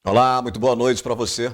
Olá, muito boa noite para você.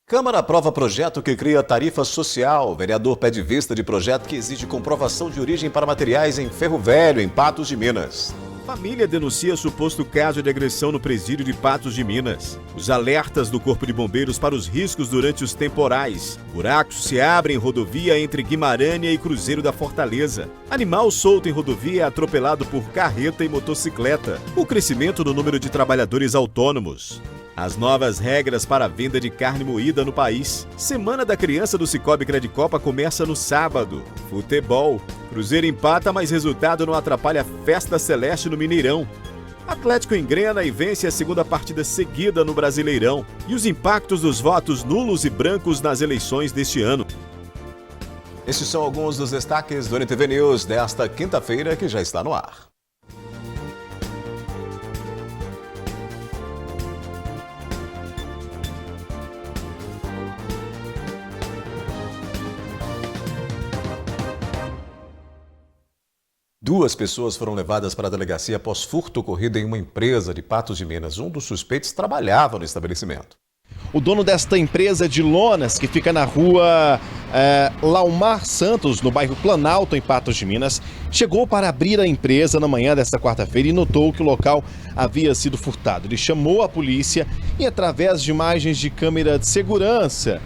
Câmara aprova projeto que cria tarifa social. Vereador pede vista de projeto que exige comprovação de origem para materiais em Ferro Velho, em Patos de Minas. Família denuncia suposto caso de agressão no presídio de Patos de Minas. Os alertas do Corpo de Bombeiros para os riscos durante os temporais. Buracos se abrem em rodovia entre Guimarães e Cruzeiro da Fortaleza. Animal solto em rodovia é atropelado por carreta e motocicleta. O crescimento no número de trabalhadores autônomos. As novas regras para a venda de carne moída no país. Semana da Criança do Cicobi Credicopa começa no sábado. Futebol. Cruzeiro empata, mas resultado não atrapalha a Festa Celeste no Mineirão. Atlético engrena e vence a segunda partida seguida no Brasileirão. E os impactos dos votos nulos e brancos nas eleições deste ano. Estes são alguns dos destaques do NTV News desta quinta-feira, que já está no ar. Duas pessoas foram levadas para a delegacia após furto ocorrido em uma empresa de Patos de Minas. Um dos suspeitos trabalhava no estabelecimento. O dono desta empresa de lonas, que fica na rua Laumar Santos, no bairro Planalto, em Patos de Minas, chegou para abrir a empresa na manhã desta quarta-feira e notou que o local havia sido furtado. Ele chamou a polícia e, através de imagens de câmera de segurança,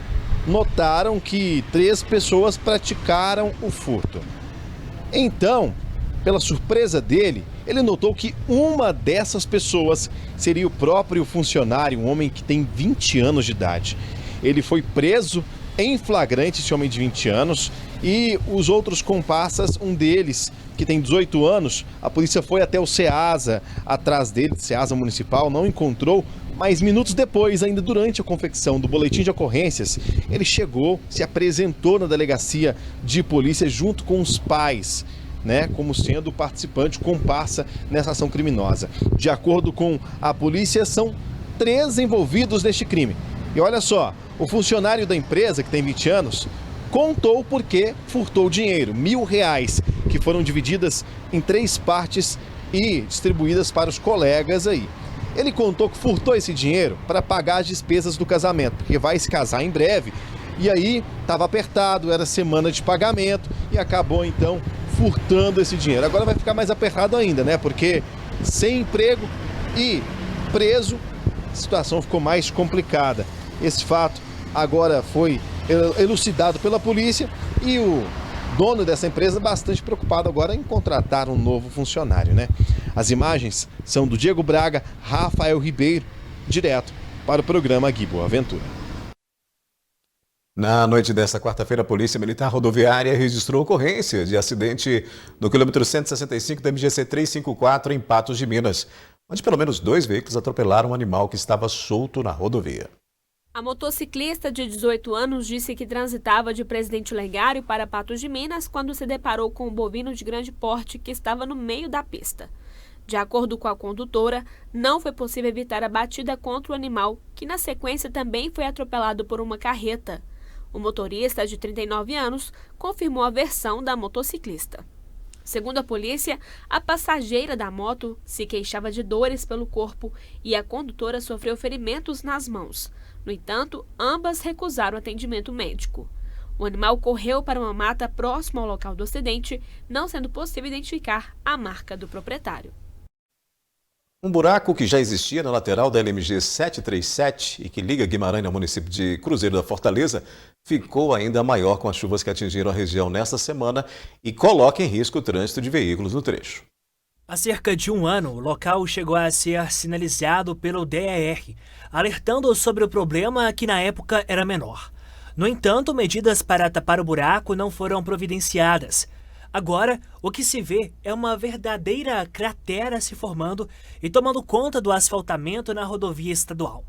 notaram que 3 pessoas praticaram o furto. Então, pela surpresa dele, ele notou que uma dessas pessoas seria o próprio funcionário, um homem que tem 20 anos de idade. Ele foi preso em flagrante, esse homem de 20 anos, e os outros comparsas, um deles, que tem 18 anos, a polícia foi até o SEASA, atrás dele, SEASA Municipal, não encontrou, mas minutos depois, ainda durante a confecção do boletim de ocorrências, ele chegou, se apresentou na delegacia de polícia junto com os pais, como sendo participante, comparsa nessa ação criminosa. De acordo com a polícia, são 3 envolvidos neste crime. E olha só, o funcionário da empresa, que tem 20 anos, contou por que furtou dinheiro, R$1.000, que foram divididas em 3 partes e distribuídas para os colegas aí. Ele contou que furtou esse dinheiro para pagar as despesas do casamento, porque vai se casar em breve. E aí, estava apertado, era semana de pagamento e acabou então furtando esse dinheiro. Agora vai ficar mais apertado ainda, porque sem emprego e preso, a situação ficou mais complicada. Esse fato agora foi elucidado pela polícia e o dono dessa empresa bastante preocupado agora em contratar um novo funcionário, As imagens são do Diego Braga, Rafael Ribeiro, direto para o programa Gui Boa Aventura. Na noite desta quarta-feira, a Polícia Militar Rodoviária registrou ocorrência de acidente no quilômetro 165 da MGC 354 em Patos de Minas, onde pelo menos 2 veículos atropelaram um animal que estava solto na rodovia. A motociclista de 18 anos disse que transitava de Presidente Legário para Patos de Minas quando se deparou com um bovino de grande porte que estava no meio da pista. De acordo com a condutora, não foi possível evitar a batida contra o animal, que na sequência também foi atropelado por uma carreta. O motorista, de 39 anos, confirmou a versão da motociclista. Segundo a polícia, a passageira da moto se queixava de dores pelo corpo e a condutora sofreu ferimentos nas mãos. No entanto, ambas recusaram atendimento médico. O animal correu para uma mata próxima ao local do acidente, não sendo possível identificar a marca do proprietário. Um buraco que já existia na lateral da LMG 737 e que liga Guimarães ao município de Cruzeiro da Fortaleza ficou ainda maior com as chuvas que atingiram a região nesta semana e coloca em risco o trânsito de veículos no trecho. Há cerca de 1 ano, o local chegou a ser sinalizado pelo DER, alertando sobre o problema que na época era menor. No entanto, medidas para tapar o buraco não foram providenciadas. Agora, o que se vê é uma verdadeira cratera se formando e tomando conta do asfaltamento na rodovia estadual.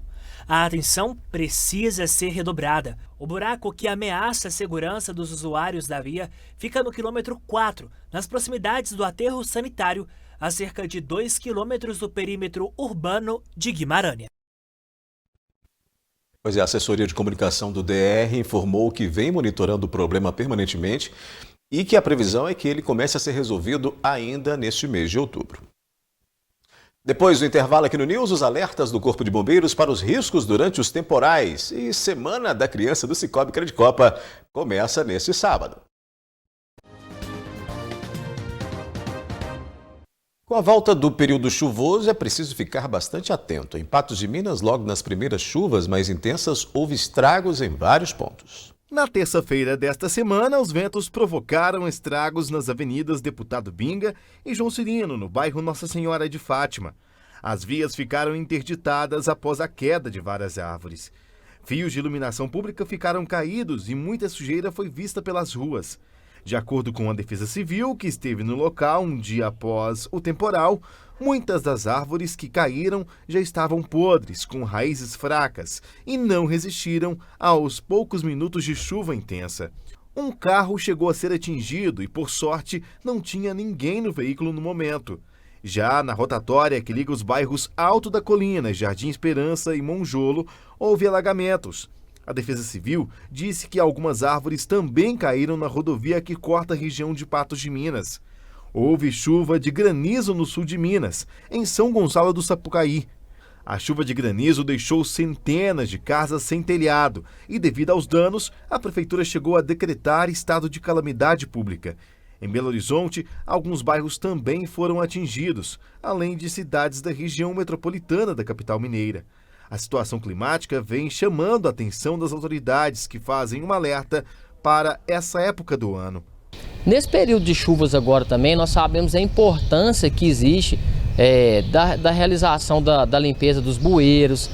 A atenção precisa ser redobrada. O buraco que ameaça a segurança dos usuários da via fica no quilômetro 4, nas proximidades do aterro sanitário, a cerca de 2 quilômetros do perímetro urbano de Guimarães. Pois é, a assessoria de comunicação do DR informou que vem monitorando o problema permanentemente e que a previsão é que ele comece a ser resolvido ainda neste mês de outubro. Depois do intervalo aqui no News, os alertas do Corpo de Bombeiros para os riscos durante os temporais. E Semana da Criança do Sicoob Credicopa começa neste sábado. Com a volta do período chuvoso, é preciso ficar bastante atento. Em Patos de Minas, logo nas primeiras chuvas mais intensas, houve estragos em vários pontos. Na terça-feira desta semana, os ventos provocaram estragos nas avenidas Deputado Binga e João Cirino, no bairro Nossa Senhora de Fátima. As vias ficaram interditadas após a queda de várias árvores. Fios de iluminação pública ficaram caídos e muita sujeira foi vista pelas ruas. De acordo com a Defesa Civil, que esteve no local um dia após o temporal, muitas das árvores que caíram já estavam podres, com raízes fracas, e não resistiram aos poucos minutos de chuva intensa. Um carro chegou a ser atingido e, por sorte, não tinha ninguém no veículo no momento. Já na rotatória que liga os bairros Alto da Colina, Jardim Esperança e Monjolo, houve alagamentos. A Defesa Civil disse que algumas árvores também caíram na rodovia que corta a região de Patos de Minas. Houve chuva de granizo no sul de Minas, em São Gonçalo do Sapucaí. A chuva de granizo deixou centenas de casas sem telhado e, devido aos danos, a Prefeitura chegou a decretar estado de calamidade pública. Em Belo Horizonte, alguns bairros também foram atingidos, além de cidades da região metropolitana da capital mineira. A situação climática vem chamando a atenção das autoridades, que fazem um alerta para essa época do ano. Nesse período de chuvas agora também, nós sabemos a importância que existe da realização da limpeza dos bueiros,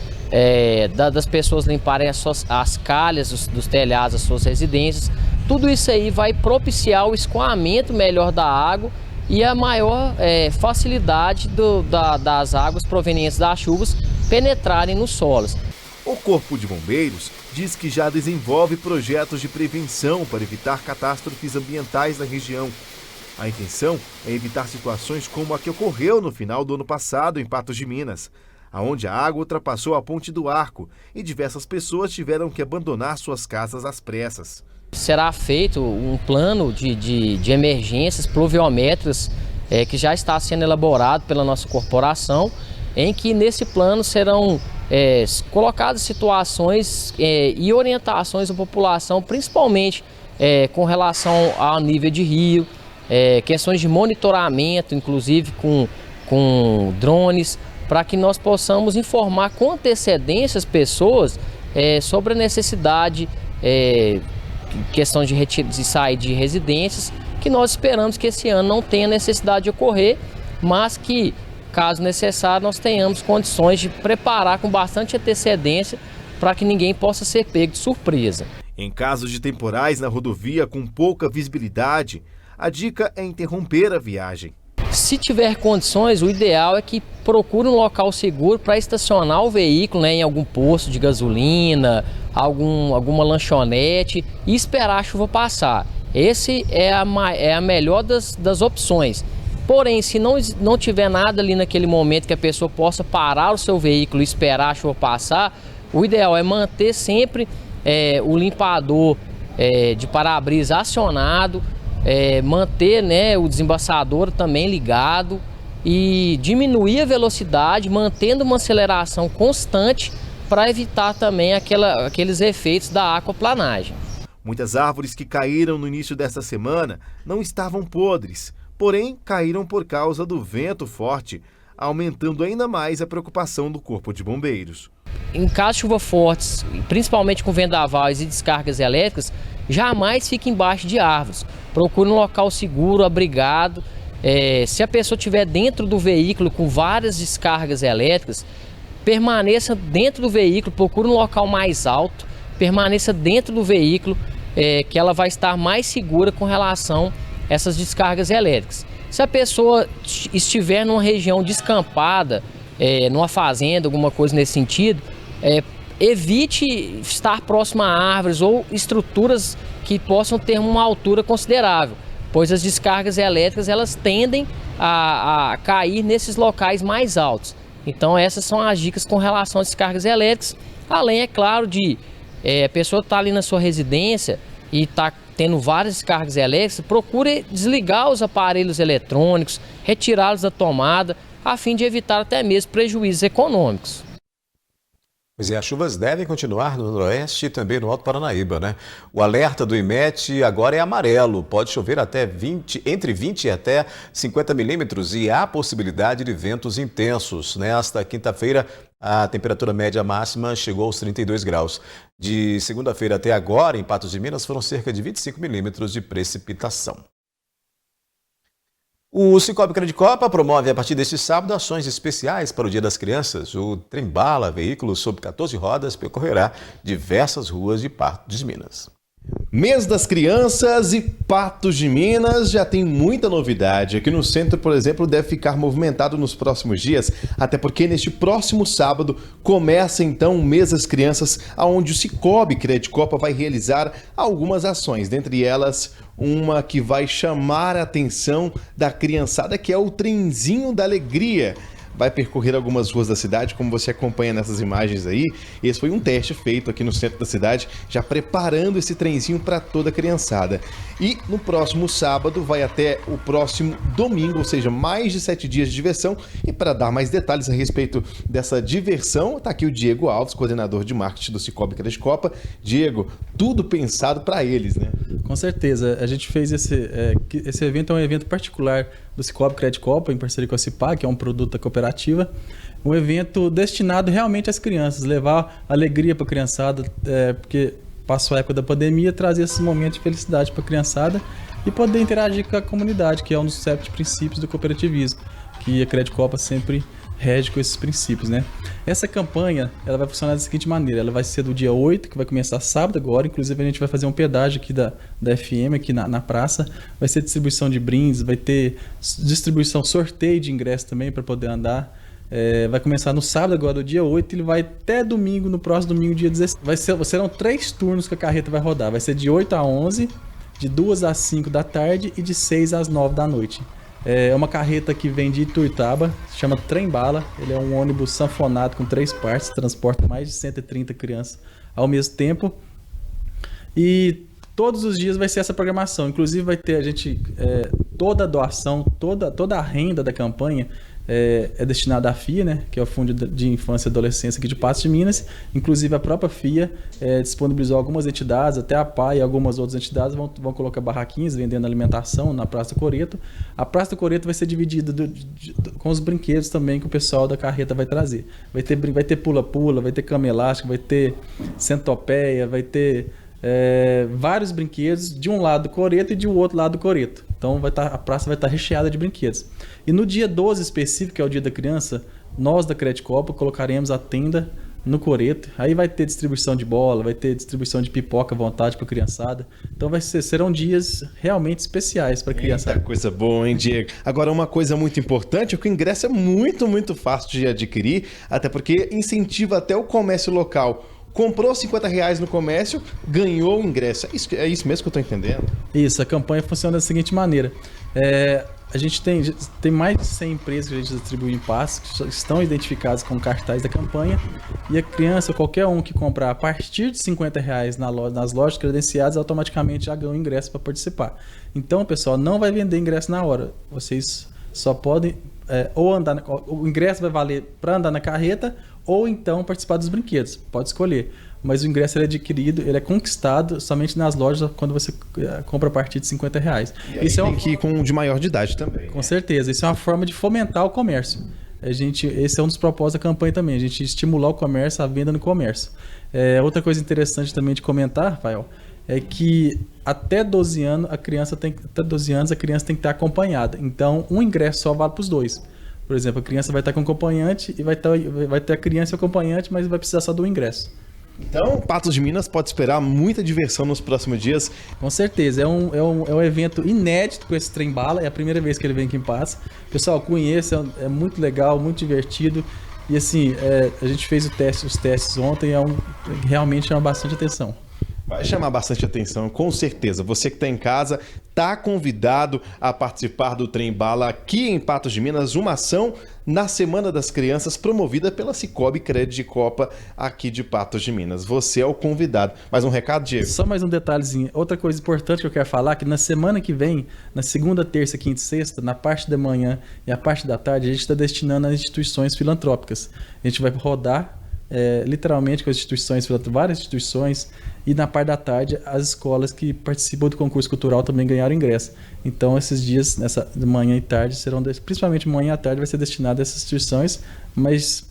das pessoas limparem as calhas dos telhados das suas residências. Tudo isso aí vai propiciar o escoamento melhor da água e a maior facilidade das águas provenientes das chuvas penetrarem nos solos. O Corpo de Bombeiros diz que já desenvolve projetos de prevenção para evitar catástrofes ambientais na região. A intenção é evitar situações como a que ocorreu no final do ano passado em Patos de Minas, onde a água ultrapassou a Ponte do Arco e diversas pessoas tiveram que abandonar suas casas às pressas. Será feito um plano de emergências pluviométricas que já está sendo elaborado pela nossa corporação, em que nesse plano serão colocadas situações e orientações à população, principalmente com relação ao nível de rio, questões de monitoramento, inclusive com drones, para que nós possamos informar com antecedência as pessoas sobre a necessidade, questão de sair de residências, que nós esperamos que esse ano não tenha necessidade de ocorrer, mas que, caso necessário, nós tenhamos condições de preparar com bastante antecedência para que ninguém possa ser pego de surpresa. Em casos de temporais na rodovia com pouca visibilidade, a dica é interromper a viagem. Se tiver condições, o ideal é que procure um local seguro para estacionar o veículo, em algum posto de gasolina, alguma lanchonete e esperar a chuva passar. Esse é a melhor das opções. Porém, se não tiver nada ali naquele momento que a pessoa possa parar o seu veículo e esperar a chuva passar, o ideal é manter sempre o limpador de para-brisa acionado, manter o desembaçador também ligado e diminuir a velocidade, mantendo uma aceleração constante para evitar também aqueles efeitos da aquaplanagem. Muitas árvores que caíram no início desta semana não estavam podres, porém caíram por causa do vento forte, aumentando ainda mais a preocupação do Corpo de Bombeiros. Em caso de chuva fortes, principalmente com vendavais e descargas elétricas, jamais fique embaixo de árvores. Procure um local seguro, abrigado. Se a pessoa estiver dentro do veículo com várias descargas elétricas, permaneça dentro do veículo, procure um local mais alto, permaneça dentro do veículo, que ela vai estar mais segura com relação a essas descargas elétricas. Se a pessoa estiver numa região descampada, numa fazenda, alguma coisa nesse sentido, evite estar próximo a árvores ou estruturas que possam ter uma altura considerável, pois as descargas elétricas elas tendem a cair nesses locais mais altos. Então essas são as dicas com relação às descargas elétricas, além, é claro, de a pessoa estar ali na sua residência e está tendo várias descargas elétricas, procure desligar os aparelhos eletrônicos, retirá-los da tomada, a fim de evitar até mesmo prejuízos econômicos. Pois é, as chuvas devem continuar no Noroeste e também no Alto Paranaíba, né? O alerta do IMET agora é amarelo. Pode chover entre 20 e até 50 milímetros e há possibilidade de ventos intensos. Nesta quinta-feira, a temperatura média máxima chegou aos 32 graus. De segunda-feira até agora, em Patos de Minas, foram cerca de 25 milímetros de precipitação. O Cicobi Credicopa promove a partir deste sábado ações especiais para o Dia das Crianças. O trem-bala, veículo sob 14 rodas, percorrerá diversas ruas de Patos de Minas. Mês das Crianças e Patos de Minas já tem muita novidade. Aqui no centro, por exemplo, deve ficar movimentado nos próximos dias, até porque neste próximo sábado começa então o Mês das Crianças, onde o Cicobi Credicopa vai realizar algumas ações, dentre elas uma que vai chamar a atenção da criançada, que é o Trenzinho da Alegria. Vai percorrer algumas ruas da cidade, como você acompanha nessas imagens aí. Esse foi um teste feito aqui no centro da cidade, já preparando esse trenzinho para toda a criançada. E no próximo sábado vai até o próximo domingo, ou seja, mais de 7 dias de diversão. E para dar mais detalhes a respeito dessa diversão, está aqui o Diego Alves, coordenador de marketing do Cicobi Credicopa. Diego, tudo pensado para eles, né? Com certeza. A gente fez esse evento, é um evento particular do Cicobi Credicopa, em parceria com a Cipag, que é um produto da cooperativa. Um evento destinado realmente às crianças, levar alegria para a criançada, porque passou a época da pandemia, trazer esse momento de felicidade para a criançada e poder interagir com a comunidade, que é um dos 7 princípios do cooperativismo, que a Credicopa sempre rege com esses princípios, né? Essa campanha, ela vai funcionar da seguinte maneira: ela vai ser do dia 8, que vai começar sábado agora. Inclusive a gente vai fazer um pedágio aqui da FM, aqui na praça. Vai ser distribuição de brindes, vai ter distribuição, sorteio de ingresso também para poder andar. Vai começar no sábado agora, do dia 8, e ele vai até domingo, no próximo domingo, dia 16. Serão 3 turnos que a carreta vai rodar. Vai ser de 8 a 11, de 2 às 5 da tarde e de 6 às 9 da noite. É uma carreta que vem de Ituiutaba, se chama Trem-bala. Ele é um ônibus sanfonado com 3 partes, transporta mais de 130 crianças ao mesmo tempo. E todos os dias vai ser essa programação. Inclusive vai ter toda a doação, toda a renda da campanha é destinada à FIA, né, que é o Fundo de Infância e Adolescência aqui de Patos de Minas. Inclusive a própria FIA disponibilizou algumas entidades, até a PAI e algumas outras entidades vão colocar barraquinhas vendendo alimentação na Praça do Coreto. A Praça do Coreto vai ser dividida com os brinquedos também que o pessoal da carreta vai trazer. Vai ter pula-pula, vai ter cama elástica, vai ter centopeia, vai ter vários brinquedos de um lado do Coreto e de outro lado do Coreto. Então a praça vai estar recheada de brinquedos. E no dia 12 específico, que é o dia da criança, nós da Credicopa colocaremos a tenda no Coreto. Aí vai ter distribuição de bola, vai ter distribuição de pipoca à vontade para a criançada. Então serão dias realmente especiais para a criançada. Eita, coisa boa, hein, Diego? Agora, uma coisa muito importante é que o ingresso é muito, muito fácil de adquirir, até porque incentiva até o comércio local. Comprou R$50 no comércio, ganhou o ingresso. É isso mesmo que eu estou entendendo? Isso, a campanha funciona da seguinte maneira. A gente tem mais de 100 empresas que a gente distribui em passos, que estão identificadas com cartaz da campanha. E a criança, qualquer um que comprar a partir de R$50 nas lojas credenciadas, automaticamente já ganha o ingresso para participar. Então, pessoal, não vai vender ingresso na hora. Vocês só podem o ingresso vai valer para andar na carreta ou então participar dos brinquedos. Pode escolher. Mas o ingresso é adquirido, ele é conquistado somente nas lojas quando você compra a partir de R$50. Isso tem que ir com de maior de idade também. Com certeza. Isso é uma forma de fomentar o comércio. Esse é um dos propósitos da campanha também, a gente estimular o comércio, a venda no comércio. Outra coisa interessante também de comentar, Rafael, é que até 12 anos a criança tem que estar acompanhada. Então, um ingresso só vale para os dois. Por exemplo, a criança vai estar com acompanhante e vai ter a criança e o acompanhante, mas vai precisar só do ingresso. Então, Patos de Minas pode esperar muita diversão nos próximos dias. Com certeza, é um evento inédito com esse trem-bala, é a primeira vez que ele vem aqui em Patos. Pessoal, conheça, é muito legal, muito divertido. E assim, a gente fez os testes ontem, realmente chama bastante atenção. Vai chamar bastante atenção, com certeza. Você que está em casa, está convidado a participar do Trem Bala aqui em Patos de Minas, uma ação na Semana das Crianças promovida pela Cicobi Crédito Copa aqui de Patos de Minas. Você é o convidado. Mais um recado, Diego? Só mais um detalhezinho. Outra coisa importante que eu quero falar, que na semana que vem, na segunda, terça, quinta e sexta, na parte da manhã e a parte da tarde, a gente está destinando às instituições filantrópicas. A gente vai rodar literalmente com as instituições, várias instituições, e na parte da tarde as escolas que participam do concurso cultural também ganharam ingresso. Então esses dias, nessa manhã e tarde, serão, principalmente manhã e tarde, vai ser destinado a essas instituições, mas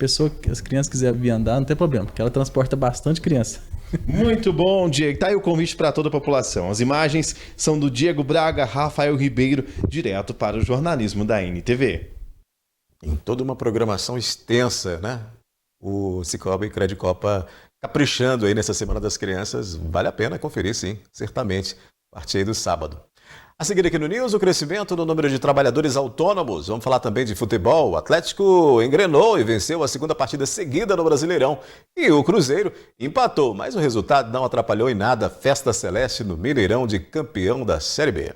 as crianças quiserem vir andar, não tem problema, porque ela transporta bastante criança. Muito bom, Diego. Tá aí o convite para toda a população. As imagens são do Diego Braga, Rafael Ribeiro, direto para o jornalismo da NTV. Em toda uma programação extensa, né? O Cicobi Crédito Copa caprichando aí nessa Semana das Crianças. Vale a pena conferir, sim, certamente. A partir aí do sábado. A seguir aqui no News, o crescimento no número de trabalhadores autônomos. Vamos falar também de futebol. O Atlético engrenou e venceu a segunda partida seguida no Brasileirão. E o Cruzeiro empatou, mas o resultado não atrapalhou em nada a festa celeste no Mineirão de campeão da Série B.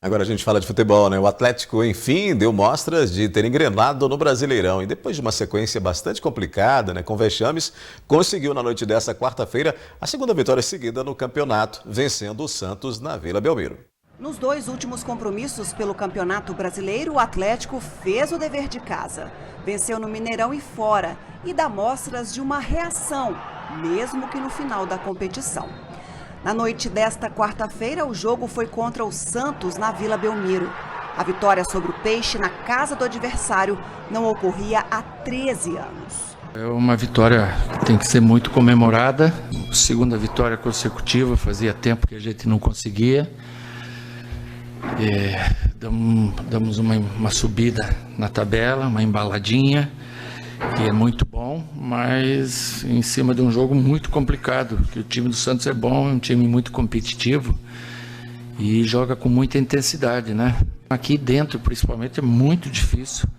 Agora a gente fala de futebol, né? O Atlético, enfim, deu mostras de ter engrenado no Brasileirão. E depois de uma sequência bastante complicada, né, com vexames, conseguiu na noite dessa quarta-feira a segunda vitória seguida no campeonato, vencendo o Santos na Vila Belmiro. Nos 2 últimos compromissos pelo Campeonato Brasileiro, o Atlético fez o dever de casa. Venceu no Mineirão e fora, e dá mostras de uma reação, mesmo que no final da competição. Na noite desta quarta-feira, o jogo foi contra o Santos na Vila Belmiro. A vitória sobre o Peixe na casa do adversário não ocorria há 13 anos. É uma vitória que tem que ser muito comemorada. Segunda vitória consecutiva, fazia tempo que a gente não conseguia. Damos uma subida na tabela, uma embaladinha, que é muito bom, mas em cima de um jogo muito complicado, que o time do Santos é bom, é um time muito competitivo e joga com muita intensidade, né? Aqui dentro, principalmente, é muito difícil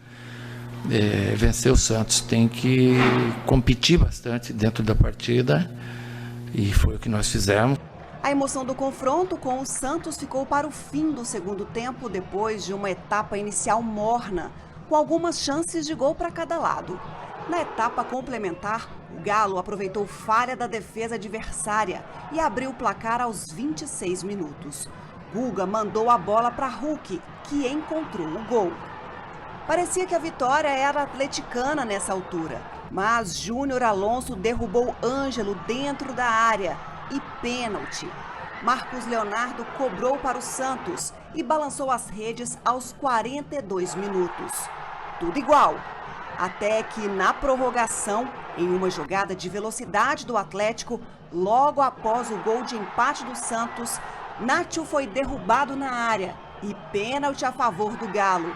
vencer o Santos. Tem que competir bastante dentro da partida e foi o que nós fizemos. A emoção do confronto com o Santos ficou para o fim do segundo tempo, depois de uma etapa inicial morna, com algumas chances de gol para cada lado. Na etapa complementar, o Galo aproveitou falha da defesa adversária e abriu o placar aos 26 minutos. Guga mandou a bola para Hulk, que encontrou o gol. Parecia que a vitória era atleticana nessa altura, mas Júnior Alonso derrubou Ângelo dentro da área e pênalti. Marcos Leonardo cobrou para o Santos e balançou as redes aos 42 minutos. Tudo igual, até que na prorrogação, em uma jogada de velocidade do Atlético, logo após o gol de empate do Santos, Nacho foi derrubado na área e pênalti a favor do Galo.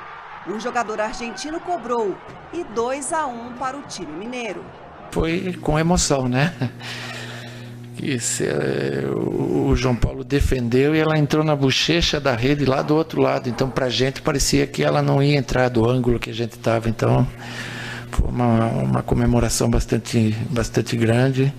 O jogador argentino cobrou e 2-1 para o time mineiro. Foi com emoção, né? O João Paulo defendeu e ela entrou na bochecha da rede lá do outro lado. Então, pra gente, parecia que ela não ia entrar do ângulo que a gente estava. Então, foi uma comemoração bastante grande.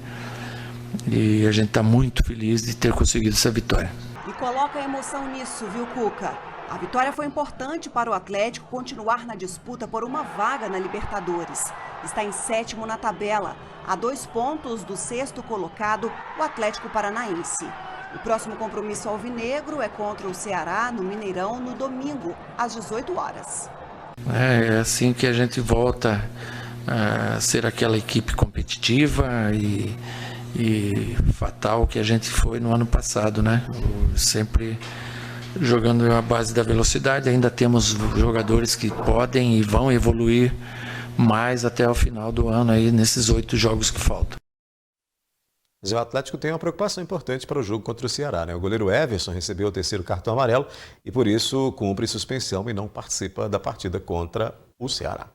E a gente está muito feliz de ter conseguido essa vitória. E coloca emoção nisso, viu, Cuca? A vitória foi importante para o Atlético continuar na disputa por uma vaga na Libertadores. Está em 7º na tabela, a 2 pontos do 6º colocado, o Atlético Paranaense. O próximo compromisso alvinegro é contra o Ceará, no Mineirão, no domingo, às 18 horas. É assim que a gente volta a ser aquela equipe competitiva e fatal que a gente foi no ano passado, né? Sempre jogando à base da velocidade. Ainda temos jogadores que podem e vão evoluir mais até o final do ano aí nesses 8 jogos que faltam. Mas o Atlético tem uma preocupação importante para o jogo contra o Ceará, né? O goleiro Everson recebeu o 3º cartão amarelo e por isso cumpre suspensão e não participa da partida contra o Ceará.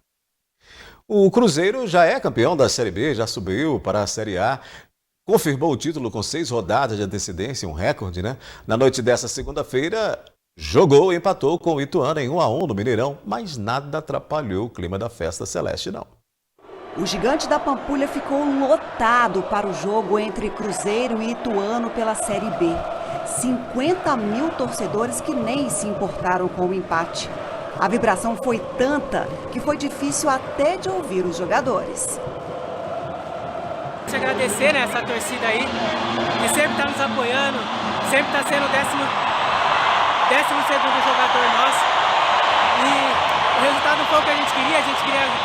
O Cruzeiro já é campeão da Série B, já subiu para a Série A. Confirmou o título com 6 rodadas de antecedência, um recorde, né? Na noite dessa segunda-feira, jogou e empatou com o Ituano em 1-1 no Mineirão, mas nada atrapalhou o clima da festa celeste, não. O Gigante da Pampulha ficou lotado para o jogo entre Cruzeiro e Ituano pela Série B. 50 mil torcedores que nem se importaram com o empate. A vibração foi tanta que foi difícil até de ouvir os jogadores. Agradecer, né, essa torcida aí, que sempre está nos apoiando, sempre está sendo o 12º jogador nosso. E o resultado não foi o que a gente queria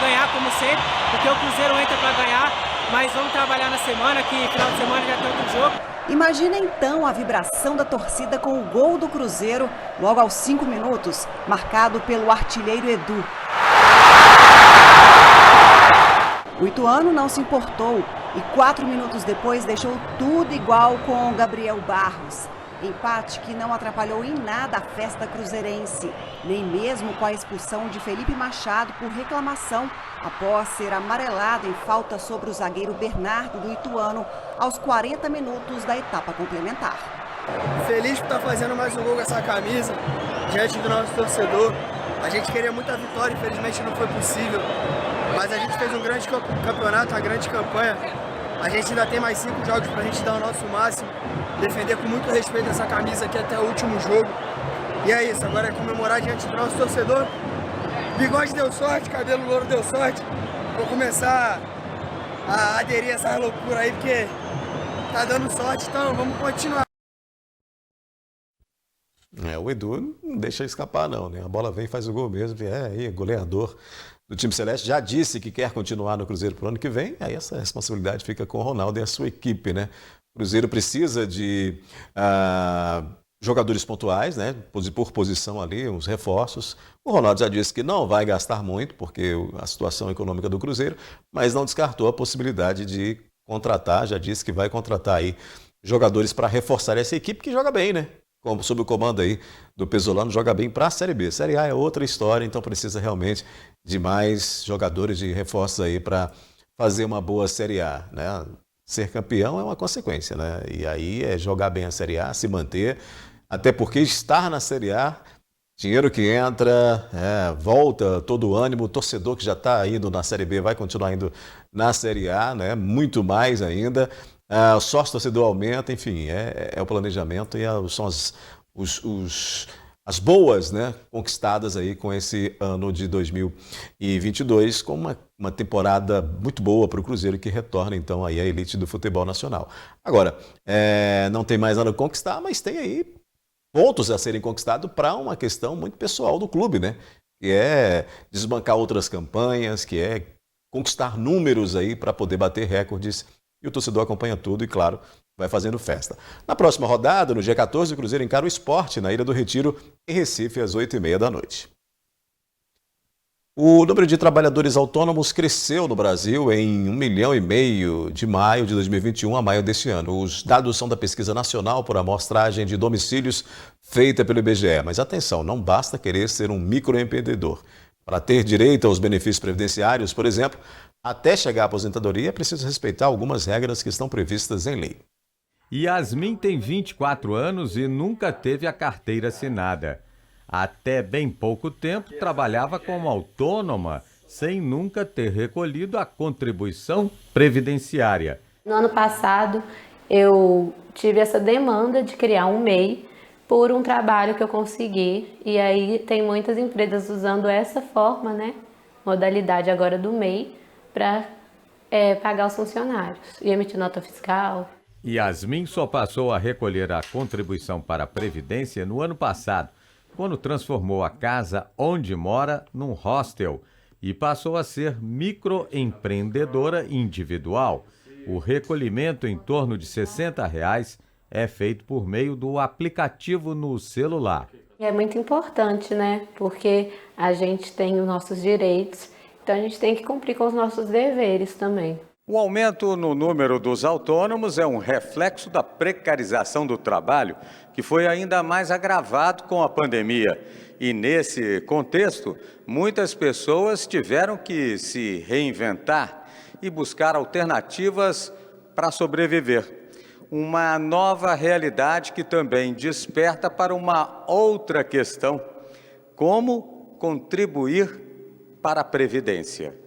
ganhar como sempre, porque o Cruzeiro entra para ganhar, mas vamos trabalhar na semana, que final de semana já tem outro jogo. Imagina então a vibração da torcida com o gol do Cruzeiro logo aos 5 minutos, marcado pelo artilheiro Edu. O Ituano não se importou e 4 minutos depois deixou tudo igual com Gabriel Barros. Empate que não atrapalhou em nada a festa cruzeirense, nem mesmo com a expulsão de Felipe Machado por reclamação após ser amarelado em falta sobre o zagueiro Bernardo do Ituano aos 40 minutos da etapa complementar. Feliz por estar fazendo mais um gol com essa camisa diante do nosso torcedor. A gente queria muita vitória, infelizmente não foi possível, mas a gente fez um grande campeonato, uma grande campanha. A gente ainda tem mais 5 jogos para a gente dar o nosso máximo, defender com muito respeito essa camisa aqui até o último jogo. E é isso, agora é comemorar diante do nosso torcedor. Bigode deu sorte, cabelo louro deu sorte. Vou começar a aderir a essa loucura aí, porque tá dando sorte, então vamos continuar. O Edu não deixa escapar não, né? A bola vem e faz o gol mesmo, aí goleador do time celeste, já disse que quer continuar no Cruzeiro para o ano que vem, aí essa responsabilidade fica com o Ronaldo e a sua equipe, né? O Cruzeiro precisa de jogadores pontuais, né? Por posição ali, uns reforços. O Ronaldo já disse que não vai gastar muito, porque a situação econômica do Cruzeiro, mas não descartou a possibilidade de contratar, já disse que vai contratar aí jogadores para reforçar essa equipe que joga bem, né? Sob o comando aí do Pesolano, joga bem para a Série B. Série A é outra história, então precisa realmente de mais jogadores de reforços aí para fazer uma boa Série A, né? Ser campeão é uma consequência, né? E aí é jogar bem a Série A, se manter, até porque estar na Série A, dinheiro que entra, volta todo o ânimo, o torcedor que já está indo na Série B vai continuar indo na Série A, né? Muito mais ainda. O sócio torcedor aumenta, enfim, é o planejamento e são as boas, né, conquistadas aí com esse ano de 2022, com uma temporada muito boa para o Cruzeiro, que retorna então aí à elite do futebol nacional. Agora, não tem mais nada a conquistar, mas tem aí pontos a serem conquistados para uma questão muito pessoal do clube, né? Que é desbancar outras campanhas, que é conquistar números aí para poder bater recordes. E o torcedor acompanha tudo e, claro, vai fazendo festa. Na próxima rodada, no dia 14, o Cruzeiro encara o Sport na Ilha do Retiro, em Recife, às 8h30 da noite. O número de trabalhadores autônomos cresceu no Brasil em 1,5 milhão de maio de 2021 a maio deste ano. Os dados são da Pesquisa Nacional por Amostragem de Domicílios feita pelo IBGE. Mas atenção, não basta querer ser um microempreendedor. Para ter direito aos benefícios previdenciários, por exemplo, até chegar à aposentadoria, é preciso respeitar algumas regras que estão previstas em lei. Yasmin tem 24 anos e nunca teve a carteira assinada. Até bem pouco tempo, trabalhava como autônoma, sem nunca ter recolhido a contribuição previdenciária. No ano passado, eu tive essa demanda de criar um MEI por um trabalho que eu consegui. E aí tem muitas empresas usando essa forma, né, modalidade agora do MEI, para pagar os funcionários e emitir nota fiscal. Yasmin só passou a recolher a contribuição para a Previdência no ano passado, quando transformou a casa onde mora num hostel e passou a ser microempreendedora individual. O recolhimento em torno de R$ 60 é feito por meio do aplicativo no celular. É muito importante, né? Porque a gente tem os nossos direitos, então a gente tem que cumprir com os nossos deveres também. O aumento no número dos autônomos é um reflexo da precarização do trabalho, que foi ainda mais agravado com a pandemia. E nesse contexto, muitas pessoas tiveram que se reinventar e buscar alternativas para sobreviver. Uma nova realidade que também desperta para uma outra questão: como contribuir para a Previdência.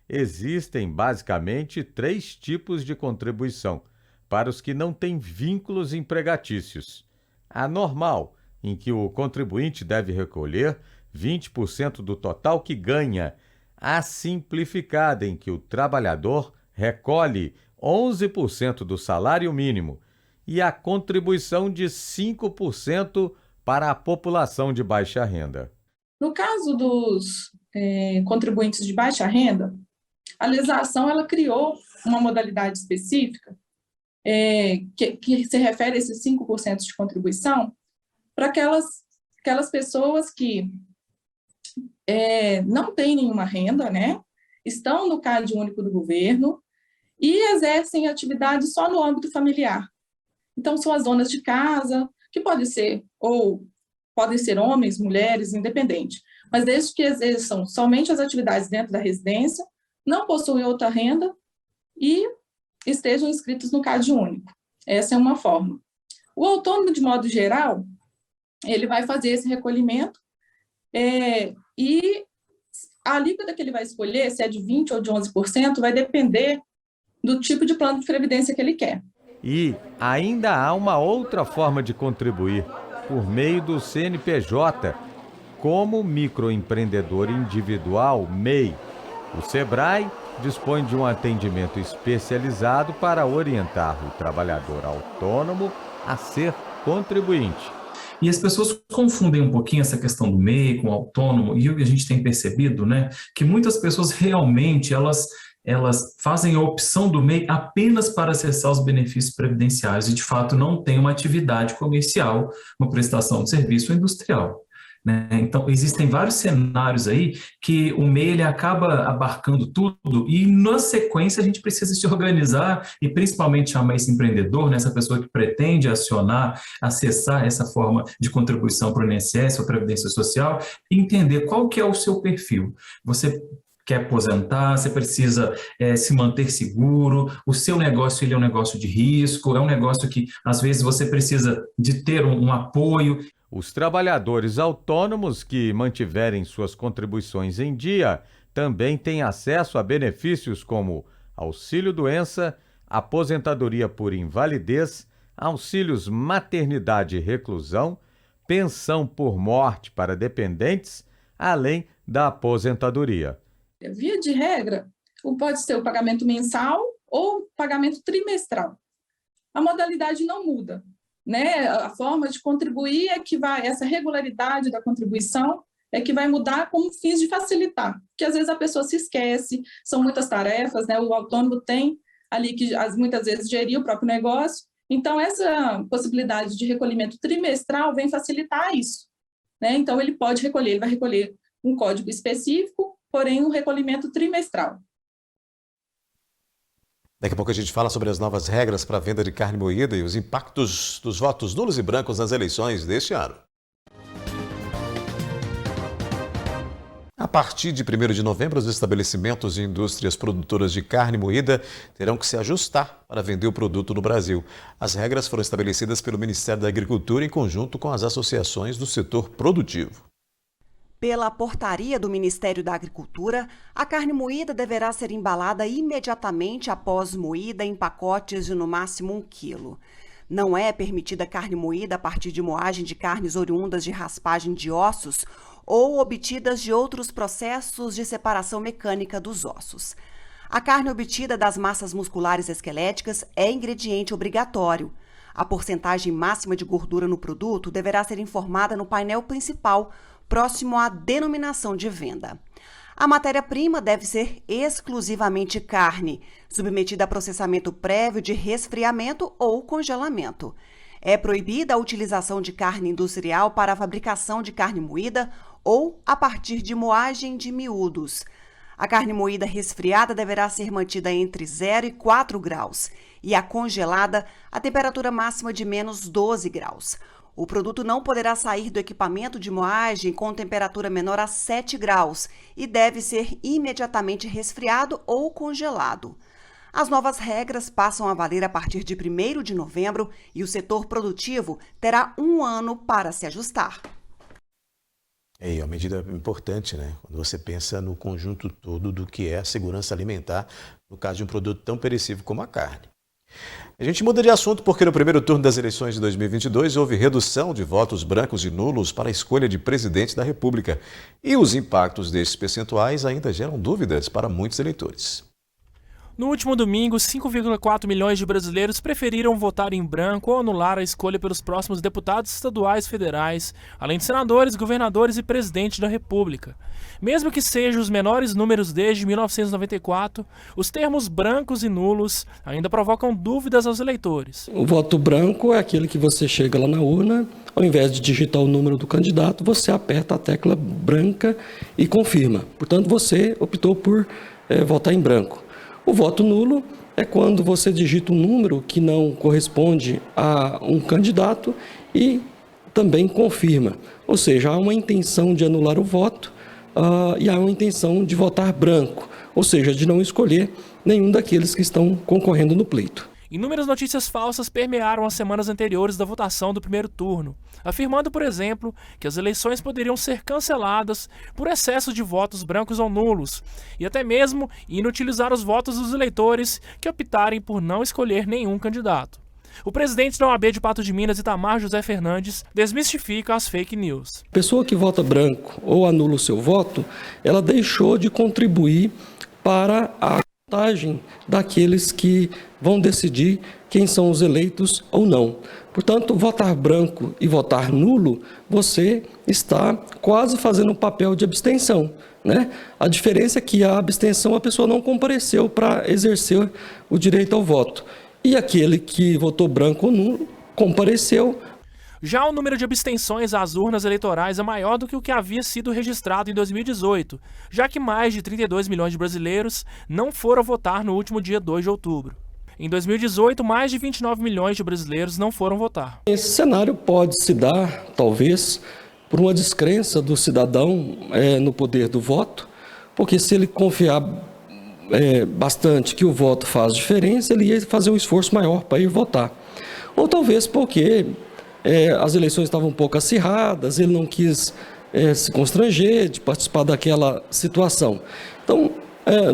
existem basicamente 3 tipos de contribuição para os que não têm vínculos empregatícios. A normal, em que o contribuinte deve recolher 20% do total que ganha. A simplificada, em que o trabalhador recolhe 11% do salário mínimo. E a contribuição de 5% para a população de baixa renda. No caso dos contribuintes de baixa renda, a legislação ela criou uma modalidade específica que se refere a esses 5% de contribuição para aquelas pessoas que não têm nenhuma renda, né? Estão no CAD único do governo e exercem atividade só no âmbito familiar. Então, são as donas de casa, que podem ser homens, mulheres, independente, mas desde que exerçam somente as atividades dentro da residência, não possuem outra renda e estejam inscritos no CAD único. Essa é uma forma. O autônomo, de modo geral, ele vai fazer esse recolhimento e a alíquota que ele vai escolher, se é de 20% ou de 11%, vai depender do tipo de plano de previdência que ele quer. E ainda há uma outra forma de contribuir, por meio do CNPJ, como microempreendedor individual, MEI. O SEBRAE dispõe de um atendimento especializado para orientar o trabalhador autônomo a ser contribuinte. E as pessoas confundem um pouquinho essa questão do MEI com o autônomo, e a gente tem percebido, né, que muitas pessoas realmente elas fazem a opção do MEI apenas para acessar os benefícios previdenciários e, de fato, não tem uma atividade comercial, uma prestação de serviço industrial. Né? Então, existem vários cenários aí que o MEI ele acaba abarcando tudo e, na sequência, a gente precisa se organizar e, principalmente, chamar esse empreendedor, né, essa pessoa que pretende acessar essa forma de contribuição para o INSS ou Previdência Social e entender qual que é o seu perfil. Você quer aposentar, você precisa se manter seguro, o seu negócio ele é um negócio de risco, é um negócio que, às vezes, você precisa de ter um apoio. Os trabalhadores autônomos que mantiverem suas contribuições em dia também têm acesso a benefícios como auxílio-doença, aposentadoria por invalidez, auxílios maternidade e reclusão, pensão por morte para dependentes, além da aposentadoria. Via de regra, pode ser o pagamento mensal ou pagamento trimestral. A modalidade não muda, né? A forma de contribuir essa regularidade da contribuição é que vai mudar com fins de facilitar, porque às vezes a pessoa se esquece, são muitas tarefas, né? O autônomo tem ali que muitas vezes gerir o próprio negócio, então essa possibilidade de recolhimento trimestral vem facilitar isso, né? Então ele vai recolher um código específico, porém um recolhimento trimestral. Daqui a pouco a gente fala sobre as novas regras para a venda de carne moída e os impactos dos votos nulos e brancos nas eleições deste ano. A partir de 1º de novembro, os estabelecimentos e indústrias produtoras de carne moída terão que se ajustar para vender o produto no Brasil. As regras foram estabelecidas pelo Ministério da Agricultura em conjunto com as associações do setor produtivo. Pela portaria do Ministério da Agricultura, a carne moída deverá ser embalada imediatamente após moída em pacotes de no máximo 1 quilo. Não é permitida carne moída a partir de moagem de carnes oriundas de raspagem de ossos ou obtidas de outros processos de separação mecânica dos ossos. A carne obtida das massas musculares esqueléticas é ingrediente obrigatório. A porcentagem máxima de gordura no produto deverá ser informada no painel principal, próximo à denominação de venda. A matéria-prima deve ser exclusivamente carne, submetida a processamento prévio de resfriamento ou congelamento. É proibida a utilização de carne industrial para a fabricação de carne moída ou a partir de moagem de miúdos. A carne moída resfriada deverá ser mantida entre 0 e 4 graus e a congelada a temperatura máxima de menos 12 graus. O produto não poderá sair do equipamento de moagem com temperatura menor a 7 graus e deve ser imediatamente resfriado ou congelado. As novas regras passam a valer a partir de 1º de novembro e o setor produtivo terá 1 ano para se ajustar. É uma medida importante, né? Quando você pensa no conjunto todo do que é a segurança alimentar, no caso de um produto tão perecível como a carne. A gente muda de assunto porque no primeiro turno das eleições de 2022 houve redução de votos brancos e nulos para a escolha de presidente da República. E os impactos desses percentuais ainda geram dúvidas para muitos eleitores. No último domingo, 5,4 milhões de brasileiros preferiram votar em branco ou anular a escolha pelos próximos deputados estaduais e federais, além de senadores, governadores e presidente da República. Mesmo que sejam os menores números desde 1994, os termos brancos e nulos ainda provocam dúvidas aos eleitores. O voto branco é aquele que você chega lá na urna, ao invés de digitar o número do candidato, você aperta a tecla branca e confirma. Portanto, você optou por votar em branco. O voto nulo é quando você digita um número que não corresponde a um candidato e também confirma. Ou seja, há uma intenção de anular o voto e há uma intenção de votar branco, ou seja, de não escolher nenhum daqueles que estão concorrendo no pleito. Inúmeras notícias falsas permearam as semanas anteriores da votação do primeiro turno, afirmando, por exemplo, que as eleições poderiam ser canceladas por excesso de votos brancos ou nulos, e até mesmo inutilizar os votos dos eleitores que optarem por não escolher nenhum candidato. O presidente da OAB de Patos de Minas, Itamar José Fernandes, desmistifica as fake news. A pessoa que vota branco ou anula o seu voto, ela deixou de contribuir para a contagem daqueles que vão decidir quem são os eleitos ou não. Portanto, votar branco e votar nulo, você está quase fazendo um papel de abstenção, né? A diferença é que a abstenção a pessoa não compareceu para exercer o direito ao voto. E aquele que votou branco ou nulo compareceu. Já o número de abstenções às urnas eleitorais é maior do que o que havia sido registrado em 2018, já que mais de 32 milhões de brasileiros não foram votar no último dia 2 de outubro. Em 2018, mais de 29 milhões de brasileiros não foram votar. Esse cenário pode se dar, talvez, por uma descrença do cidadão no poder do voto, porque se ele confiar bastante que o voto faz diferença, ele ia fazer um esforço maior para ir votar. Ou talvez porque as eleições estavam um pouco acirradas, ele não quis se constranger de participar daquela situação. Então,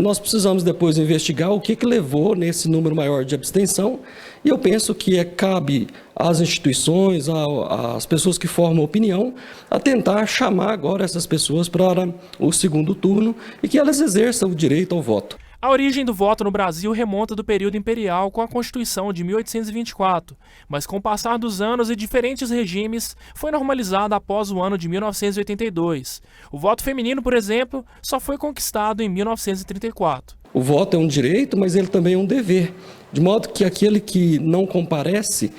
nós precisamos depois investigar o que levou nesse número maior de abstenção, e eu penso que cabe às instituições, às pessoas que formam opinião, a tentar chamar agora essas pessoas para o segundo turno e que elas exerçam o direito ao voto. A origem do voto no Brasil remonta do período imperial com a Constituição de 1824, mas com o passar dos anos e diferentes regimes, foi normalizada após o ano de 1982. O voto feminino, por exemplo, só foi conquistado em 1934. O voto é um direito, mas ele também é um dever, de modo que aquele que não comparece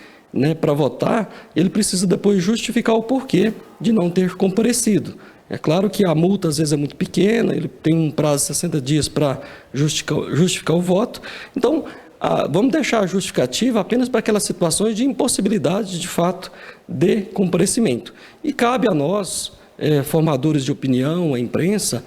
para votar, ele precisa depois justificar o porquê de não ter comparecido. É claro que a multa às vezes é muito pequena, ele tem um prazo de 60 dias para justificar o voto. Então, vamos deixar a justificativa apenas para aquelas situações de impossibilidade, de fato, de comparecimento. E cabe a nós, formadores de opinião, a imprensa,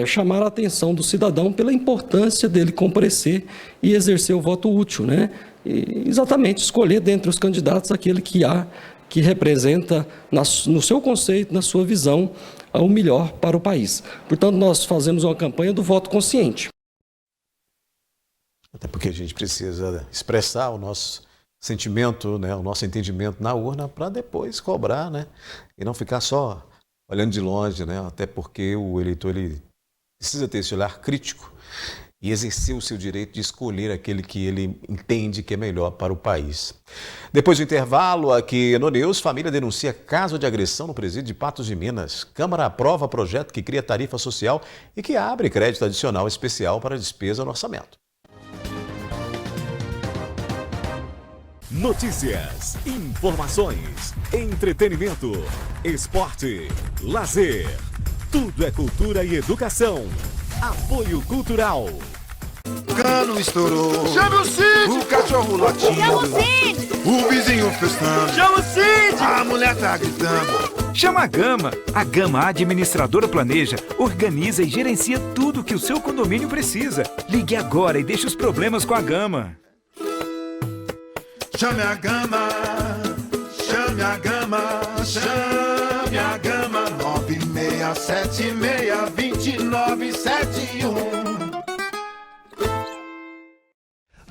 chamar a atenção do cidadão pela importância dele comparecer e exercer o voto útil, né? E exatamente escolher dentre os candidatos aquele que representa, no seu conceito, na sua visão, o melhor para o país. Portanto, nós fazemos uma campanha do voto consciente. Até porque a gente precisa expressar o nosso sentimento, né, o nosso entendimento na urna para depois cobrar, né, e não ficar só olhando de longe, né, até porque o eleitor ele precisa ter esse olhar crítico e exercer o seu direito de escolher aquele que ele entende que é melhor para o país. Depois do intervalo, aqui no News, família denuncia caso de agressão no presídio de Patos de Minas. Câmara aprova projeto que cria tarifa social e que abre crédito adicional especial para despesa no orçamento. Notícias, informações, entretenimento, esporte, lazer. Tudo é cultura e educação. Apoio Cultural. Cano estourou. Chama o Cid! O cachorro latindo. Chama o Cid! O vizinho festando. Chama o Cid! A mulher tá gritando. Chama a Gama. A Gama Administradora planeja, organiza e gerencia tudo que o seu condomínio precisa. Ligue agora e deixe os problemas com a Gama. Chame a Gama. Chame a Gama. Chame a Gama 96. 6762971.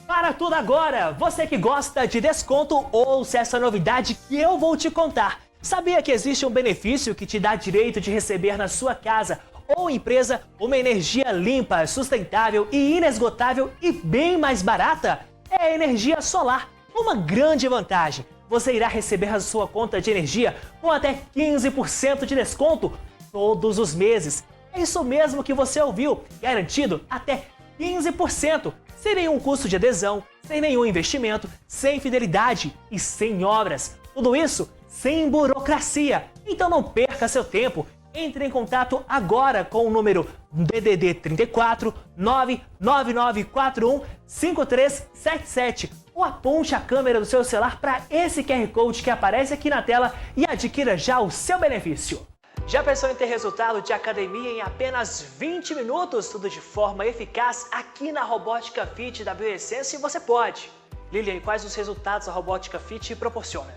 Para tudo agora! Você que gosta de desconto, ouça essa novidade que eu vou te contar. Sabia que existe um benefício que te dá direito de receber na sua casa ou empresa uma energia limpa, sustentável e inesgotável e bem mais barata? É a energia solar. Uma grande vantagem: você irá receber a sua conta de energia com até 15% de desconto todos os meses. É isso mesmo que você ouviu, garantido até 15%, sem nenhum custo de adesão, sem nenhum investimento, sem fidelidade e sem obras. Tudo isso sem burocracia. Então não perca seu tempo. Entre em contato agora com o número DDD 34 99941 5377 ou aponte a câmera do seu celular para esse QR Code que aparece aqui na tela e adquira já o seu benefício. Já pensou em ter resultado de academia em apenas 20 minutos, tudo de forma eficaz? Aqui na Robótica Fit da Bioessence você pode. Lilian, quais os resultados a Robótica Fit proporciona?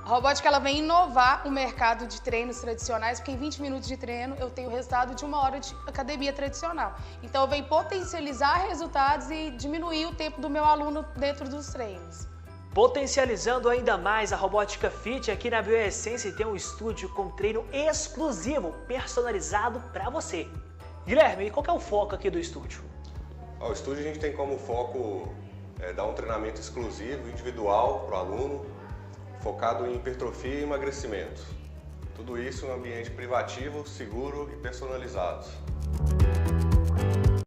A robótica ela vem inovar o mercado de treinos tradicionais, porque em 20 minutos de treino eu tenho o resultado de 1 hora de academia tradicional. Então eu venho potencializar resultados e diminuir o tempo do meu aluno dentro dos treinos. Potencializando ainda mais a Robótica Fit, aqui na Bioessence tem um estúdio com treino exclusivo, personalizado para você. Guilherme, qual que é o foco aqui do estúdio? O estúdio a gente tem como foco dar um treinamento exclusivo, individual para o aluno, focado em hipertrofia e emagrecimento. Tudo isso em um ambiente privativo, seguro e personalizado.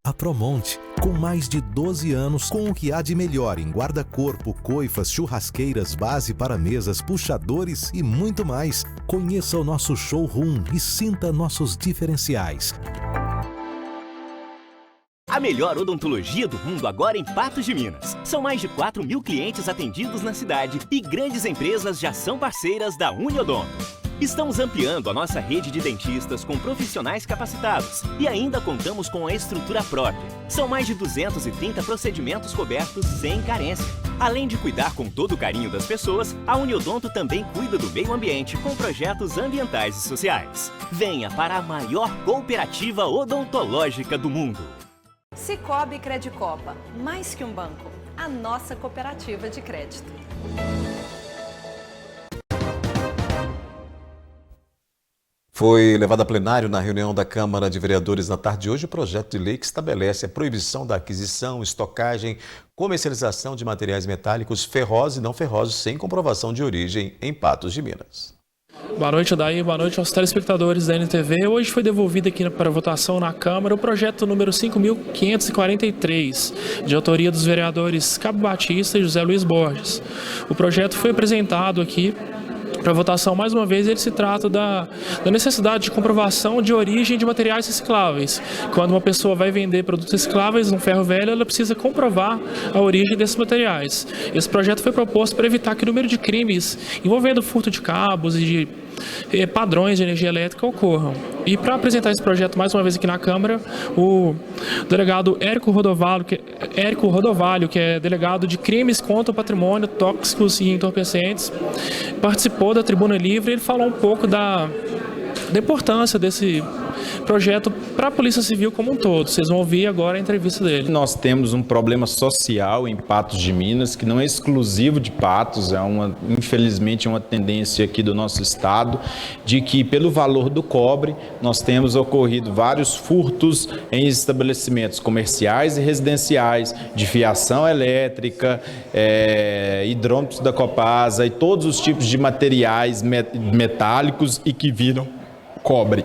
A Promonte, com mais de 12 anos, com o que há de melhor em guarda-corpo, coifas, churrasqueiras, base para mesas, puxadores e muito mais. Conheça o nosso showroom e sinta nossos diferenciais. A melhor odontologia do mundo agora em Patos de Minas. São mais de 4.000 clientes atendidos na cidade e grandes empresas já são parceiras da Uniodonto. Estamos ampliando a nossa rede de dentistas com profissionais capacitados e ainda contamos com a estrutura própria. São mais de 230 procedimentos cobertos sem carência. Além de cuidar com todo o carinho das pessoas, a Uniodonto também cuida do meio ambiente com projetos ambientais e sociais. Venha para a maior cooperativa odontológica do mundo. Cicobi Credicopa, mais que um banco, a nossa cooperativa de crédito. Foi levado a plenário na reunião da Câmara de Vereadores na tarde de hoje o projeto de lei que estabelece a proibição da aquisição, estocagem, comercialização de materiais metálicos ferrosos e não ferrosos sem comprovação de origem em Patos de Minas. Boa noite, Adair. Boa noite aos telespectadores da NTV. Hoje foi devolvido aqui para votação na Câmara o projeto número 5.543, de autoria dos vereadores Cabo Batista e José Luiz Borges. O projeto foi apresentado aqui para votação mais uma vez. Ele se trata da necessidade de comprovação de origem de materiais recicláveis. Quando uma pessoa vai vender produtos recicláveis no ferro velho, ela precisa comprovar a origem desses materiais. Esse projeto foi proposto para evitar que o número de crimes envolvendo furto de cabos e de padrões de energia elétrica ocorram. E para apresentar esse projeto mais uma vez aqui na Câmara, o delegado Érico Rodovalho, que é delegado de crimes contra o patrimônio, tóxicos e entorpecentes, participou da Tribuna Livre. Ele falou um pouco da importância desse projeto para a Polícia Civil como um todo. Vocês vão ouvir agora a entrevista dele. Nós temos um problema social em Patos de Minas, que não é exclusivo de Patos, infelizmente uma tendência aqui do nosso estado, de que pelo valor do cobre nós temos ocorrido vários furtos em estabelecimentos comerciais e residenciais, de fiação elétrica, hidrômetros da Copasa e todos os tipos de materiais metálicos e que viram cobre.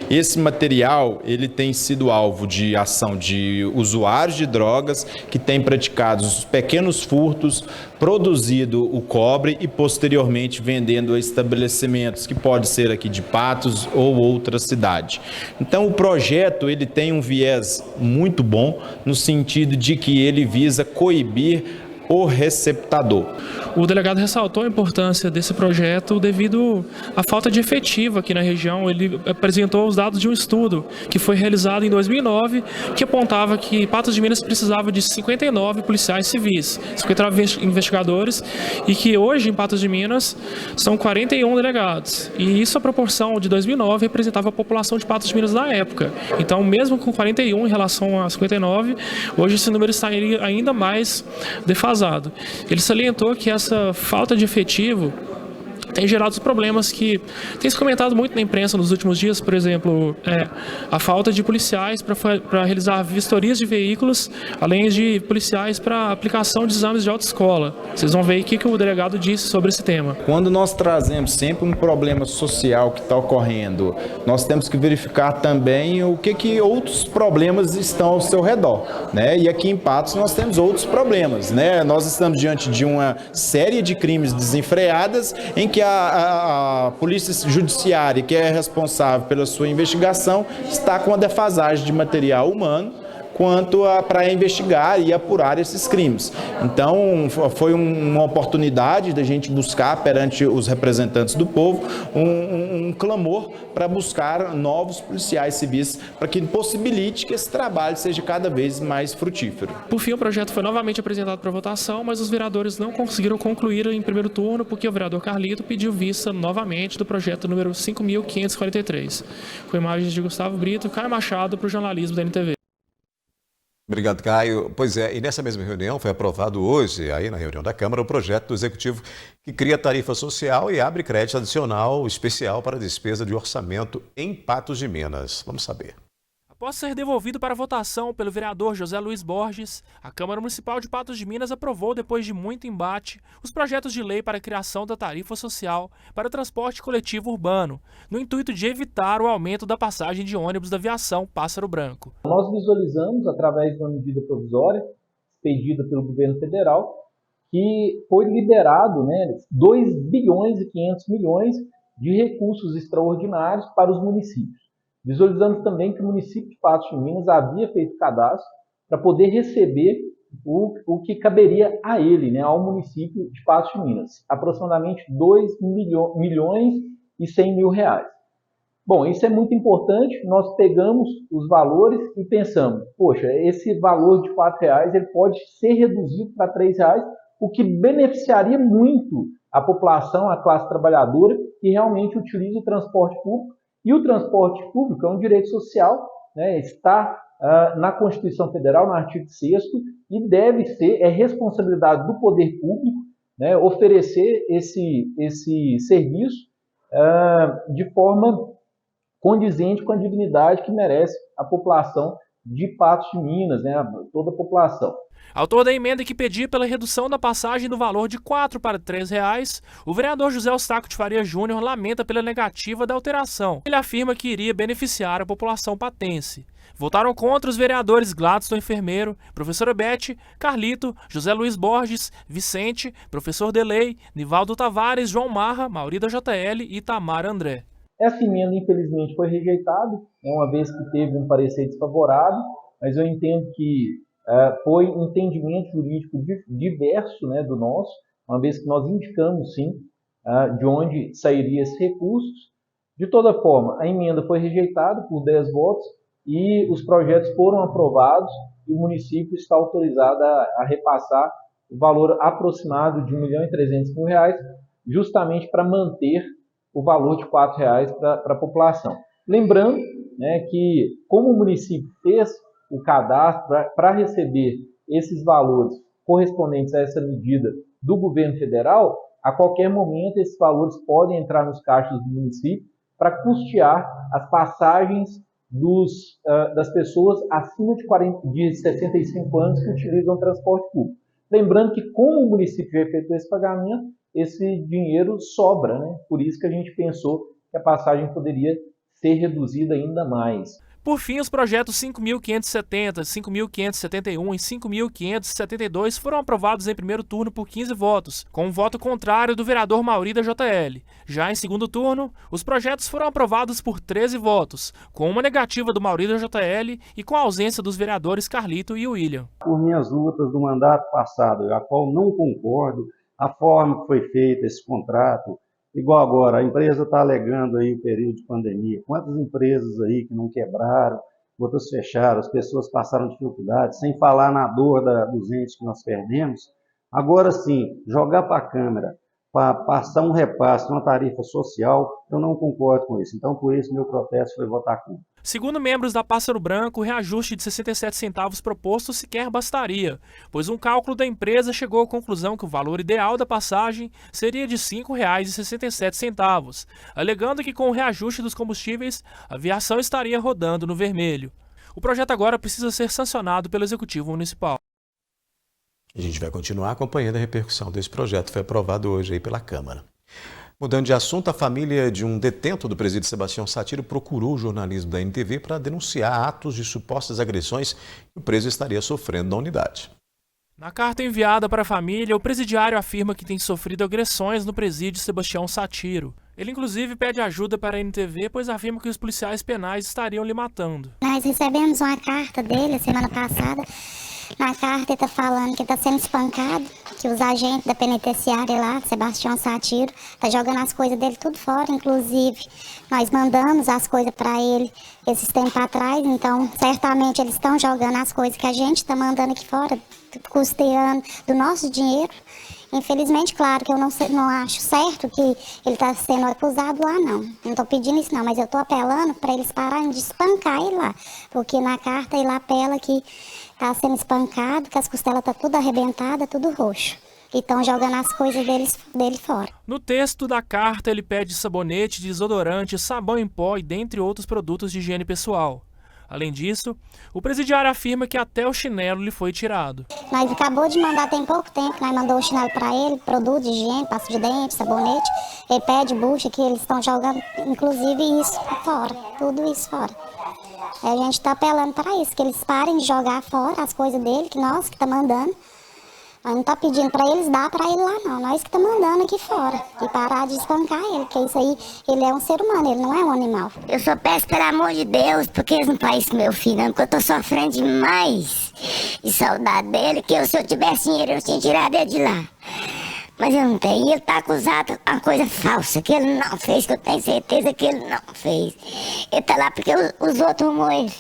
Esse material ele tem sido alvo de ação de usuários de drogas que têm praticado os pequenos furtos, produzido o cobre e posteriormente vendendo a estabelecimentos que pode ser aqui de Patos ou outra cidade. Então o projeto ele tem um viés muito bom no sentido de que ele visa coibir o receptador. O delegado ressaltou a importância desse projeto devido à falta de efetivo aqui na região. Ele apresentou os dados de um estudo que foi realizado em 2009, que apontava que Patos de Minas precisava de 59 policiais civis, 59 investigadores, e que hoje em Patos de Minas são 41 delegados. E isso, a proporção de 2009, representava a população de Patos de Minas na época. Então, mesmo com 41 em relação a 59, hoje esse número está ainda mais defasado. Ele salientou que essa falta de efetivo tem gerado os problemas que tem se comentado muito na imprensa nos últimos dias, por exemplo, a falta de policiais para realizar vistorias de veículos, além de policiais para aplicação de exames de autoescola. Vocês vão ver o que o delegado disse sobre esse tema. Quando nós trazemos sempre um problema social que está ocorrendo, nós temos que verificar também o que outros problemas estão ao seu redor, né? E aqui em Patos nós temos outros problemas, né? Nós estamos diante de uma série de crimes desenfreadas em que a Polícia Judiciária, que é responsável pela sua investigação, está com a defasagem de material humano quanto para investigar e apurar esses crimes. Então, foi uma oportunidade da gente buscar, perante os representantes do povo, um clamor para buscar novos policiais civis, para que possibilite que esse trabalho seja cada vez mais frutífero. Por fim, o projeto foi novamente apresentado para votação, mas os vereadores não conseguiram concluir em primeiro turno, porque o vereador Carlito pediu vista novamente do projeto número 5.543. Com imagens de Gustavo Brito e Caio Machado para o jornalismo da NTV. Obrigado, Caio. Pois é, e nessa mesma reunião foi aprovado hoje, aí na reunião da Câmara, o projeto do Executivo que cria tarifa social e abre crédito adicional especial para despesa de orçamento em Patos de Minas. Vamos saber. Após ser devolvido para votação pelo vereador José Luiz Borges, a Câmara Municipal de Patos de Minas aprovou, depois de muito embate, os projetos de lei para a criação da tarifa social para o transporte coletivo urbano, no intuito de evitar o aumento da passagem de ônibus da aviação Pássaro Branco. Nós visualizamos, através de uma medida provisória, expedida pelo governo federal, que foi liberado 2 bilhões e 500 milhões de recursos extraordinários para os municípios. Visualizamos também que o município de Patos de Minas havia feito cadastro para poder receber o que caberia a ele, ao município de Patos de Minas, aproximadamente 2 milhões e 100 mil reais. Bom, isso é muito importante. Nós pegamos os valores e pensamos, poxa, esse valor de R$4 ele pode ser reduzido para R$3, o que beneficiaria muito a população, a classe trabalhadora, que realmente utiliza o transporte público. E o transporte público é um direito social, está na Constituição Federal, no artigo 6º, e deve ser, é responsabilidade do poder público, oferecer esse serviço de forma condizente com a dignidade que merece a população de Patos de Minas, toda a população. Autor da emenda que pedia pela redução da passagem do valor de R$4 para R$3, o vereador José Eustáquio de Faria Júnior lamenta pela negativa da alteração. Ele afirma que iria beneficiar a população patense. Votaram contra os vereadores Gladson Enfermeiro, professora Beth, Carlito, José Luiz Borges, Vicente, professor Delei, Nivaldo Tavares, João Marra, Mauri da JL e Tamar André. Essa emenda, infelizmente, foi rejeitada, uma vez que teve um parecer desfavorável, mas eu entendo que foi um entendimento jurídico diverso do nosso, uma vez que nós indicamos, sim, de onde sairia esses recursos. De toda forma, a emenda foi rejeitada por 10 votos e os projetos foram aprovados e o município está autorizado a repassar o valor aproximado de R$1.300.000, justamente para manter o valor de R$4 para a população. Lembrando que, como o município fez o cadastro para receber esses valores correspondentes a essa medida do governo federal, a qualquer momento esses valores podem entrar nos caixas do município para custear as passagens das pessoas acima de 65 anos que utilizam o transporte público. Lembrando que, como o município já efetuou esse pagamento, esse dinheiro sobra, Por isso que a gente pensou que a passagem poderia ser reduzida ainda mais. Por fim, os projetos 5.570, 5.571 e 5.572 foram aprovados em primeiro turno por 15 votos, com um voto contrário do vereador Mauri da JL. Já em segundo turno, os projetos foram aprovados por 13 votos, com uma negativa do Mauri da JL e com a ausência dos vereadores Carlito e William. Por minhas lutas do mandato passado, a qual não concordo, a forma que foi feito esse contrato, igual agora, a empresa está alegando aí o período de pandemia. Quantas empresas aí que não quebraram, outras fecharam, as pessoas passaram dificuldades, sem falar na dor dos entes que nós perdemos. Agora sim, jogar para a Câmara, para passar um repasse, uma tarifa social, eu não concordo com isso. Então, por isso, meu protesto foi votar contra. Segundo membros da Pássaro Branco, o reajuste de 67 centavos proposto sequer bastaria, pois um cálculo da empresa chegou à conclusão que o valor ideal da passagem seria de R$ 5,67, alegando que com o reajuste dos combustíveis, a aviação estaria rodando no vermelho. O projeto agora precisa ser sancionado pelo Executivo Municipal. A gente vai continuar acompanhando a repercussão desse projeto, foi aprovado hoje aí pela Câmara. Mudando de assunto, a família de um detento do presídio Sebastião Satiro procurou o jornalismo da NTV para denunciar atos de supostas agressões que o preso estaria sofrendo na unidade. Na carta enviada para a família, o presidiário afirma que tem sofrido agressões no presídio Sebastião Satiro. Ele inclusive pede ajuda para a NTV, pois afirma que os policiais penais estariam lhe matando. Nós recebemos uma carta dele semana passada. Na carta ele está falando que está sendo espancado, que os agentes da penitenciária lá, Sebastião Satiro, tá jogando as coisas dele tudo fora. Inclusive, nós mandamos as coisas para ele esses tempos atrás, então certamente eles estão jogando as coisas que a gente está mandando aqui fora, custeando do nosso dinheiro. Infelizmente, claro que eu não acho certo que ele está sendo acusado lá, não. Não estou pedindo isso, não, mas eu estou apelando para eles pararem de espancar ele lá, porque na carta ele apela que está sendo espancado, que as costelas estão tudo arrebentadas, tudo roxo. E estão jogando as coisas dele fora. No texto da carta, ele pede sabonete, desodorante, sabão em pó e dentre outros produtos de higiene pessoal. Além disso, o presidiário afirma que até o chinelo lhe foi tirado. Nós acabou de mandar tem pouco tempo, nós mandou o chinelo para ele, produto de higiene, pasta de dente, sabonete, ele pede bucha, que eles estão jogando, inclusive isso fora, tudo isso fora. A gente está apelando para isso, que eles parem de jogar fora as coisas dele, que nós que tá mandando. Nós não tá pedindo para eles dar para ele lá, não. Nós que tá mandando aqui fora. E parar de espancar ele, porque isso aí, ele é um ser humano, ele não é um animal. Eu só peço, pelo amor de Deus, porque eles não fazem isso com meu filho, não, porque eu tô sofrendo demais de saudade dele, que se eu tivesse dinheiro, eu tinha tirado ele de lá. Mas eu não tenho, e ele tá acusado de uma coisa falsa, que ele não fez, que eu tenho certeza que ele não fez. Ele tá lá porque os outros arrumou ele.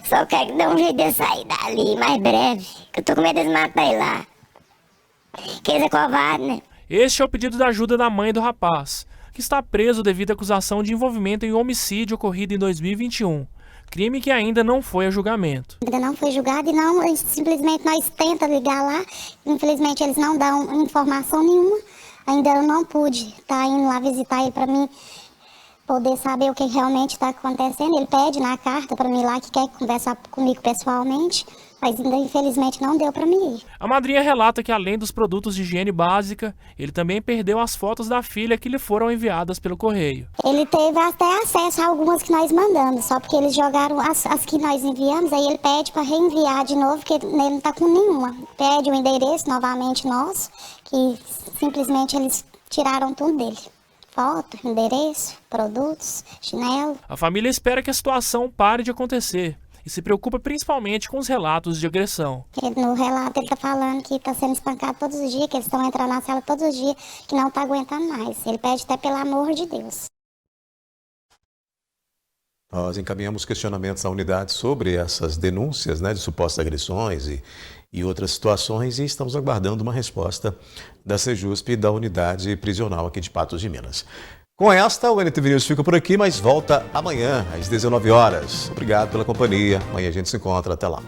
Só quero que dê um jeito de sair dali mais breve, que eu tô com medo de matar ele lá. Que ele é covarde, né? Este é o pedido de ajuda da mãe do rapaz, que está preso devido à acusação de envolvimento em homicídio ocorrido em 2021. Crime que ainda não foi a julgamento. Ainda não foi julgado e não, simplesmente nós tentamos ligar lá, infelizmente eles não dão informação nenhuma. Ainda eu não pude estar indo lá visitar ele para mim poder saber o que realmente está acontecendo. Ele pede na carta para mim lá que quer conversar comigo pessoalmente, mas ainda infelizmente não deu para mim ir. A madrinha relata que além dos produtos de higiene básica, ele também perdeu as fotos da filha que lhe foram enviadas pelo correio. Ele teve até acesso a algumas que nós mandamos, só porque eles jogaram as que nós enviamos, aí ele pede para reenviar de novo, porque ele não está com nenhuma. Pede o endereço novamente nosso, que simplesmente eles tiraram tudo dele. Foto, endereço, produtos, chinelo. A família espera que a situação pare de acontecer e se preocupa principalmente com os relatos de agressão. No relato ele está falando que está sendo espancado todos os dias, que eles estão entrando na cela todos os dias, que não está aguentando mais. Ele pede até pelo amor de Deus. Nós encaminhamos questionamentos à unidade sobre essas denúncias, de supostas agressões e outras situações, e estamos aguardando uma resposta da Sejusp e da unidade prisional aqui de Patos de Minas. Com esta, o NTV News fica por aqui, mas volta amanhã às 19 horas. Obrigado pela companhia. Amanhã a gente se encontra. Até lá.